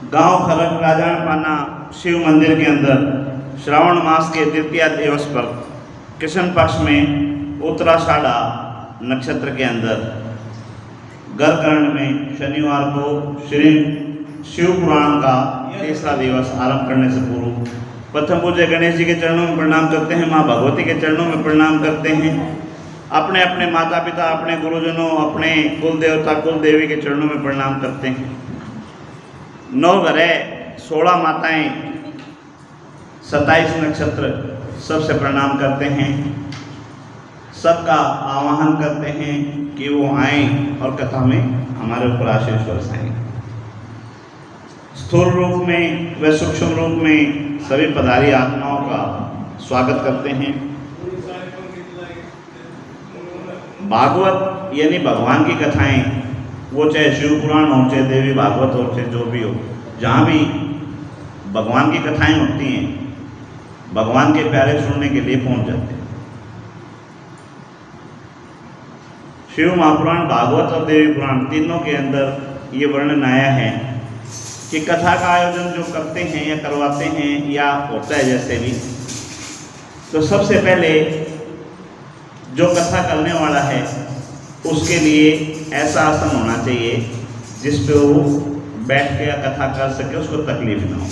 गांव खरक राजापाना शिव मंदिर के अंदर श्रावण मास के द्वितीय दिवस पर कृष्ण पक्ष में उत्तराषाढ़ा नक्षत्र के अंदर गरकर्ण में शनिवार को श्री शिव पुराण का तीसरा दिवस आरंभ करने से पूर्व प्रथम पूज्य गणेश जी के चरणों में प्रणाम करते हैं, माँ भगवती के चरणों में प्रणाम करते हैं, अपने अपने माता पिता, अपने गुरुजनों, अपने कुल देवता कुल देवी के चरणों में प्रणाम करते हैं। 9 ग्रह 16 माताएं 27 नक्षत्र सबसे प्रणाम करते हैं, सबका आवाहन करते हैं कि वो आएं और कथा में हमारे ऊपर आशीष बरसाएं। स्थूल रूप में व सूक्ष्म रूप में सभी पधारी आत्माओं का स्वागत करते हैं। भागवत यानी भगवान की कथाएं, वो चाहे शिव पुराण हो, चाहे देवी भागवत हो, चाहे जो भी हो, जहाँ भी भगवान की कथाएं होती हैं, भगवान के प्यारे सुनने के लिए पहुंच जाते हैं। शिव महापुराण, भागवत और देवी पुराण तीनों के अंदर ये वर्णन आया है कि कथा का आयोजन जो करते हैं या करवाते हैं या होता है जैसे भी, तो सबसे पहले जो कथा करने वाला है उसके लिए ऐसा आसन होना चाहिए जिस पे वो बैठ के कथा कर सके, उसको तकलीफ ना हो।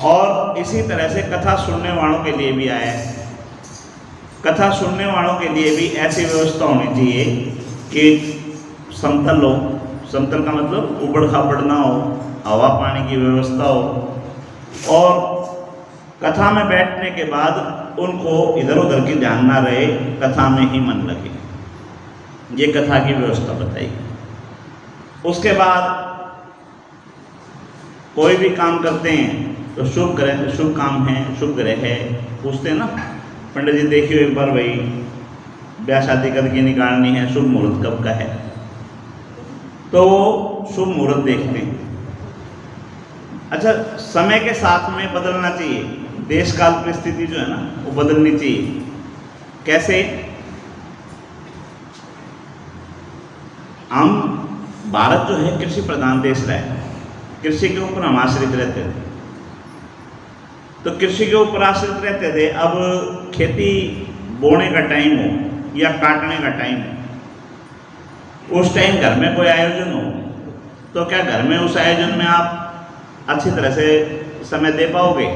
और इसी तरह से कथा सुनने वालों के लिए भी आया है, कथा सुनने वालों के लिए भी ऐसी व्यवस्था होनी चाहिए कि समतल हो, समतल का मतलब उबड़ खाबड़ ना हो, हवा पानी की व्यवस्था हो, और कथा में बैठने के बाद उनको इधर उधर की ध्यान ना रहे, कथा में ही मन लगे। ये कथा की व्यवस्था बताई। उसके बाद कोई भी काम करते हैं तो शुभ ग्रह, शुभ काम है, शुभ ग्रह है, पूछते हैं ना पंडित जी, देखियो एक बार भाई ब्याह शादी कब की निकालनी है, शुभ मुहूर्त कब का है, तो वो शुभ मुहूर्त देखते हैं। अच्छा, समय के साथ में बदलना चाहिए, देश काल परिस्थिति जो है ना वो बदलनी चाहिए। कैसे? हम भारत जो है कृषि प्रधान देश रहा है, कृषि के ऊपर हम आश्रित रहते थे, तो कृषि के ऊपर आश्रित रहते थे। अब खेती बोने का टाइम हो या काटने का टाइम हो, उस टाइम घर में कोई आयोजन हो तो क्या घर में उस आयोजन में आप अच्छी तरह से समय दे पाओगे?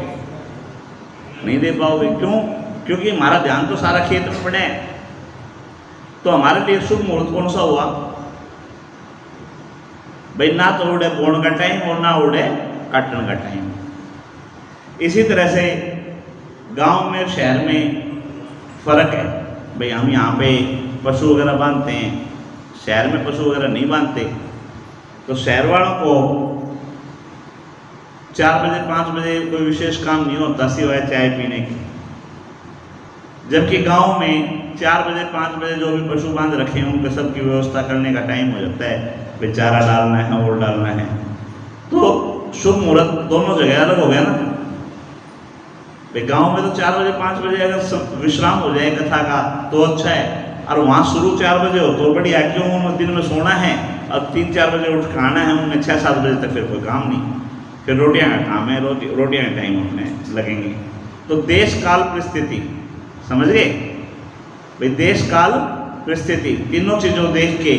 नहीं दे पाओगे। क्यों? क्योंकि हमारा ध्यान तो सारा खेत में पड़ा है। तो हमारे लिए शुभ मुहूर्त कौन सा हुआ भाई? ना तो उड़े बोने का टाइम और ना उड़े काटने का टाइम। इसी तरह से गांव में शहर में फ़र्क है भाई। हम यहाँ पे पशु वगैरह बांधते हैं, शहर में पशु वगैरह नहीं बांधते। तो शहर वालों को 4 बजे 5 बजे कोई विशेष काम नहीं होता सिवाय चाय पीने की, जबकि गांव में 4 बजे 5 बजे जो भी पशु बांध रखे हैं उनके सब की व्यवस्था करने का टाइम हो जाता है, भाई चारा डालना है और डालना है। तो शुभ मुहूर्त दोनों जगह अलग हो गया ना। भाई गांव में तो 4 बजे 5 बजे अगर विश्राम हो जाए कथा का तो अच्छा है, और वहाँ शुरू 4 बजे हो तो बढ़िया। क्यों? उन्हें दिन में सोना है और 3-4 बजे उठ खाना है, उनमें 6-7 बजे तक फिर कोई काम नहीं, फिर रोटियां का काम है, रोटियां का टाइम उठने लगेंगे। तो देश काल परिस्थिति समझ गए भाई? देश काल परिस्थिति तीनों चीज़ों देख के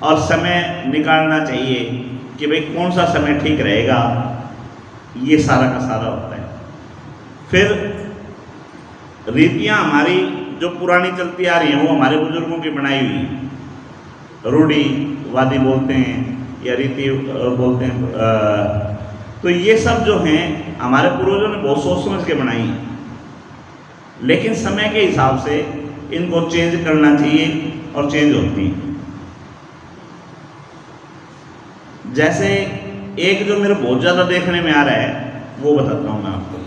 और समय निकालना चाहिए कि भाई कौन सा समय ठीक रहेगा। ये सारा का सारा होता है। फिर रीतियाँ हमारी जो पुरानी चलती आ रही हैं वो हमारे बुजुर्गों की बनाई हुई हैं, रूढ़िवादी बोलते हैं या रीति बोलते हैं। तो ये सब जो हैं हमारे पूर्वजों ने बहुत सोच समझ के बनाई हैं, लेकिन समय के हिसाब से इनको चेंज करना चाहिए और चेंज होती हैं। जैसे एक जो मेरे बहुत ज़्यादा देखने में आ रहा है वो बताता हूँ मैं आपको।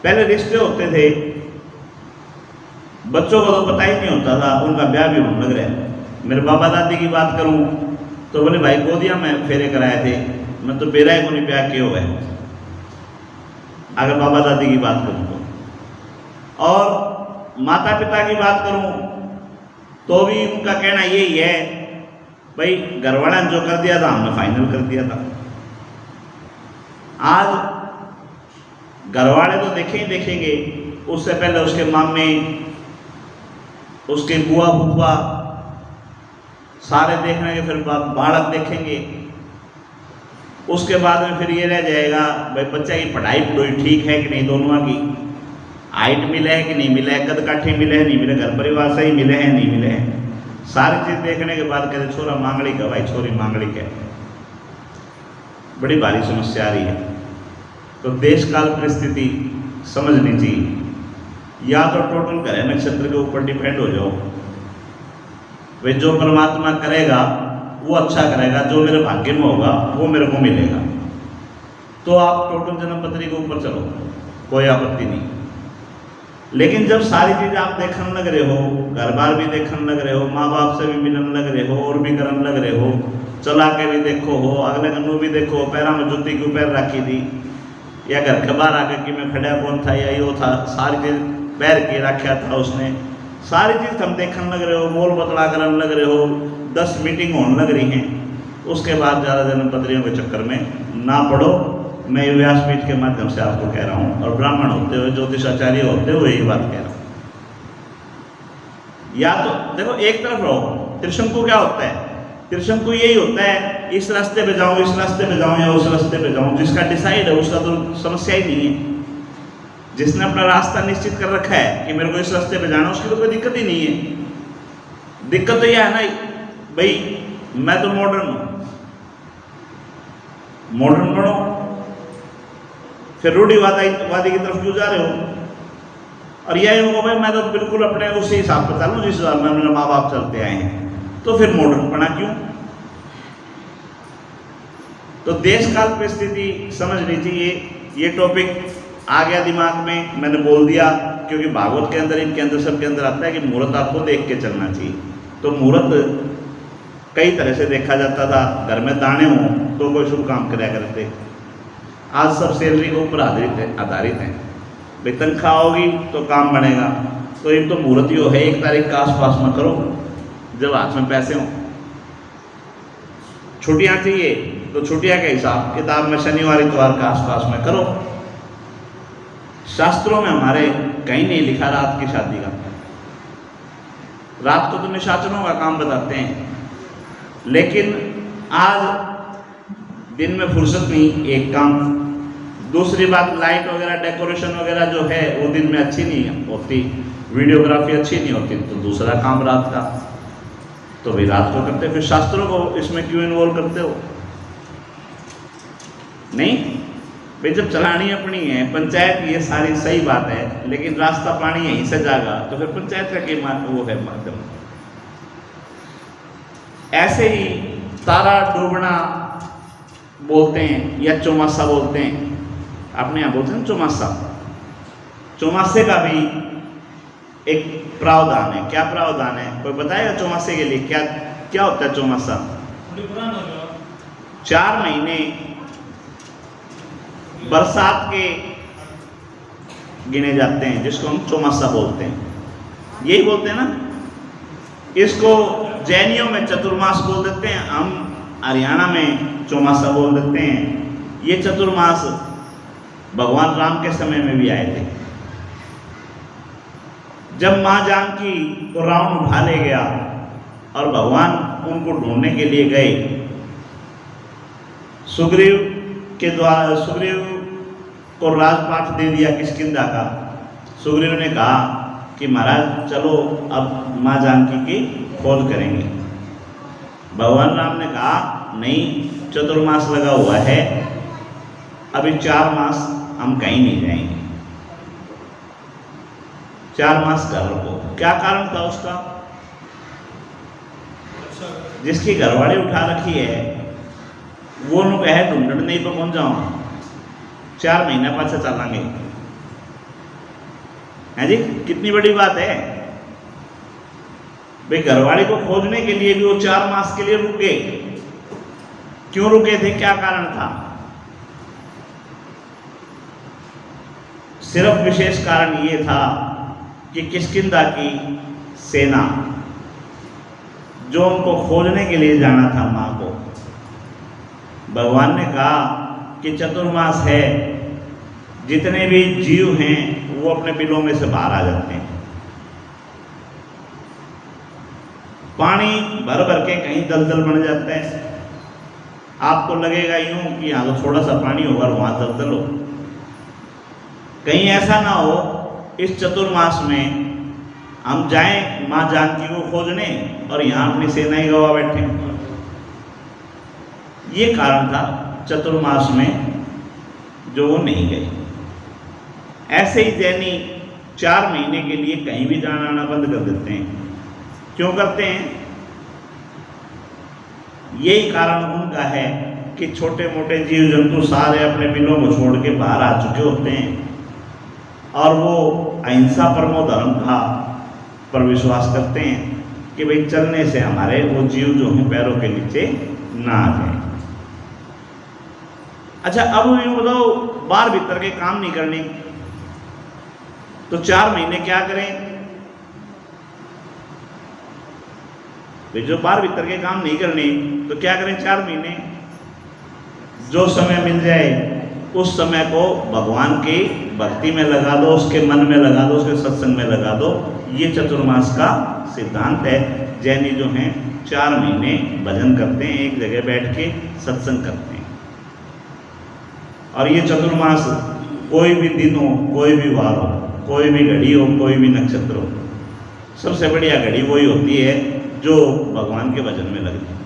पहले रिश्ते होते थे, बच्चों को तो पता ही नहीं होता था, उनका ब्याह भी होने लग रहा है। मेरे बाबा दादी की बात करूं तो बोले भाई गोदिया में फेरे कराए थे, मैं तो बेरा को नहीं ब्याह किए हुए। अगर बाबा दादी की बात करूं तो, और माता पिता की बात करूं तो भी उनका कहना यही है भाई घरवाला ने जो कर दिया था हमने फाइनल कर दिया था। आज घरवाले तो देखेंगे, उससे पहले उसके मामे, उसके बुआ फूफा सारे देखने के, फिर बालक देखेंगे। उसके बाद में फिर ये रह जाएगा भाई बच्चा की पढ़ाई ठीक है कि नहीं, दोनों की हाइट मिले है कि नहीं मिले है, कद काठी मिले है नहीं मिले, घर परिवार सही मिले हैं नहीं मिले हैं, सारी चीज़ देखने के बाद कहते छोरा मांगलिक है, भाई छोरी मांगलिक है। बड़ी भारी समस्या आ रही है। तो देश काल परिस्थिति समझनी चाहिए। या तो टोटल ग्रह नक्षत्र के ऊपर डिपेंड हो जाओ, वे जो परमात्मा करेगा वो अच्छा करेगा, जो मेरे भाग्य में होगा वो मेरे को मिलेगा। तो आप टोटल जन्म पत्री के ऊपर चलो, कोई आपत्ति नहीं। लेकिन जब सारी चीज़ आप देखने लग रहे हो, घर बार भी देखने लग रहे हो, माँ बाप से भी मिलने लग रहे हो, और भी करने लग रहे हो, चला के भी देखो हो, अगले गन्नू भी देखो, पैरा में जूती क्यों पैर रखी थी, या घर के बाहर आकर कि मैं खड़ा कौन था या यो था, सारी चीज़ पैर के रखा था उसने, सारी चीज़ हम देखने लग रहे हो, बोल बतला करने लग रहे हो, 10 मीटिंग होने लग रही हैं। उसके बाद ज़्यादा जन्म पत्रियों के चक्कर में ना पढ़ो। मैं व्यासपीठ के माध्यम से आपको कह रहा हूँ, और ब्राह्मण होते हुए, ज्योतिषाचार्य होते हुए ये बात कह रहा हूँ। या तो देखो एक तरफ रहो, त्रिशंकु क्या होता है? त्रिशंकु यही होता है, इस रास्ते पे जाऊँ, इस रास्ते पे जाऊँ या उस रास्ते पे जाऊँ। जिसका डिसाइड है उसका तो समस्या ही नहीं है। जिसने अपना रास्ता निश्चित कर रखा है कि मेरे को इस रास्ते पे जाना, उसकी तो कोई दिक्कत ही नहीं है। दिक्कत तो यह है ना भाई, मैं तो मॉडर्न हूँ, मॉडर्न बनो, फिर रूढ़िवादी की तरफ क्यों जा रहे हो? और यह होगा भाई मैं तो बिल्कुल अपने उसी हिसाब पर चलूँ जिस हिसाब में मेरे माँ बाप चलते आए हैं, तो फिर मॉडर्न पढ़ा क्यों? तो देश काल परिस्थिति समझनी चाहिए। ये टॉपिक आ गया दिमाग में, मैंने बोल दिया, क्योंकि भागवत के अंदर, इनके अंदर, सबके अंदर आता है कि मुहूर्त आपको देख के चलना चाहिए। तो मुहूर्त कई तरह से देखा जाता था। घर में दाने हों तो कोई शुभ काम कराया करते। आज सब सैलरी के ऊपर आधारित हैं। भाई तनख्वाह होगी तो काम बनेगा। तो एक तो मुहूर्त ही है 1 तारीख के आसपास में करो, जब हाथ में पैसे हों। छुट्टियाँ चाहिए तो छुट्टियाँ के हिसाब किताब में शनिवार इतवार के आसपास में करो। शास्त्रों में हमारे कहीं नहीं लिखा रात की शादी का। रात को तो निशाचरों का काम बताते हैं, लेकिन आज दिन में फुर्सत नहीं, एक काम। दूसरी बात, लाइट वगैरह, डेकोरेशन वगैरह जो है वो दिन में अच्छी नहीं होती, वीडियोग्राफी अच्छी नहीं होती, तो दूसरा काम रात का। तो भाई रात को करते, फिर शास्त्रों को इसमें क्यों इन्वॉल्व करते हो? नहीं भाई, जब चलानी अपनी है पंचायत, ये सारी सही बात है, लेकिन रास्ता पानी यहीं से जाएगा, तो फिर पंचायत का क्या वो है माध्यम। ऐसे ही तारा डूबना बोलते हैं या चौमासा बोलते हैं, अपने यहाँ बोलते हैं चौमासा। चौमासे का भी एक प्रावधान है। क्या प्रावधान है, कोई बताएगा चौमासे के लिए क्या क्या होता है? चौमासा 4 महीने बरसात के गिने जाते हैं, जिसको हम चौमासा बोलते हैं। यही बोलते हैं ना। इसको जैनियों में चतुर्मास बोल देते हैं, हम हरियाणा में चौमासा बोल देते हैं। ये चतुर्मास भगवान राम के समय में भी आए थे। जब माँ जानकी को रावण उठा ले गया और भगवान उनको ढूंढने के लिए गए, सुग्रीव के द्वारा, सुग्रीव को राजपाट दे दिया किष्किंधा का। सुग्रीव ने कहा कि महाराज चलो अब माँ जानकी की खोज करेंगे। भगवान राम ने कहा नहीं, चतुर्मास लगा हुआ है, अभी 4 मास हम कहीं नहीं जाएंगे। 4 मास कर रखो। क्या कारण था उसका? जिसकी घरवाली उठा रखी है वो नु कहे ढूंढने नहीं तो कौन जाऊँ, 4 महीना पाछे चलेंगे। है जी, कितनी बड़ी बात है भाई। घरवाली को खोजने के लिए भी वो 4 मास के लिए रुके। क्यों रुके थे, क्या कारण था? सिर्फ विशेष कारण ये था कि किष्किंधा की सेना जो उनको खोजने के लिए जाना था माँ को, भगवान ने कहा कि चतुर्मास है, जितने भी जीव हैं वो अपने बिलों में से बाहर आ जाते हैं। पानी भर भर के कहीं दलदल बन जाता है, आपको लगेगा यूं कि यहाँ तो थोड़ा सा पानी होगा और वहाँ दलदल हो। कहीं ऐसा ना हो इस चतुर्मास में हम जाएं माँ जानकी को खोजने और यहाँ अपनी सेनाएं गवा बैठे। ये कारण था चतुर्मास में जो वो नहीं गए। ऐसे ही जैनी 4 महीने के लिए कहीं भी जाना आना बंद कर देते हैं। क्यों करते हैं? यही कारण उनका है कि छोटे मोटे जीव जंतु सारे अपने बिलों को छोड़ के बाहर आ चुके होते हैं और वो अहिंसा परमो धर्म का पर विश्वास करते हैं कि भाई चलने से हमारे वो जीव जो हैं पैरों के नीचे ना आ जाए। अच्छा, अब यूँ बताओ, बाहर भीतर के काम नहीं करने तो 4 महीने क्या करें? जो बाहर भीतर के काम नहीं करने तो क्या करें 4 महीने? जो समय मिल जाए उस समय को भगवान की भक्ति में लगा दो, उसके मन में लगा दो, उसके सत्संग में लगा दो। ये चतुर्मास का सिद्धांत है। जैनी जो हैं 4 महीने भजन करते हैं, एक जगह बैठ के सत्संग करते हैं। और ये चतुर्मास कोई भी दिन हो, कोई भी वार हो, कोई भी घड़ी हो, कोई भी नक्षत्र हो, सबसे बढ़िया घड़ी वही होती है जो भगवान के भजन में लगती है।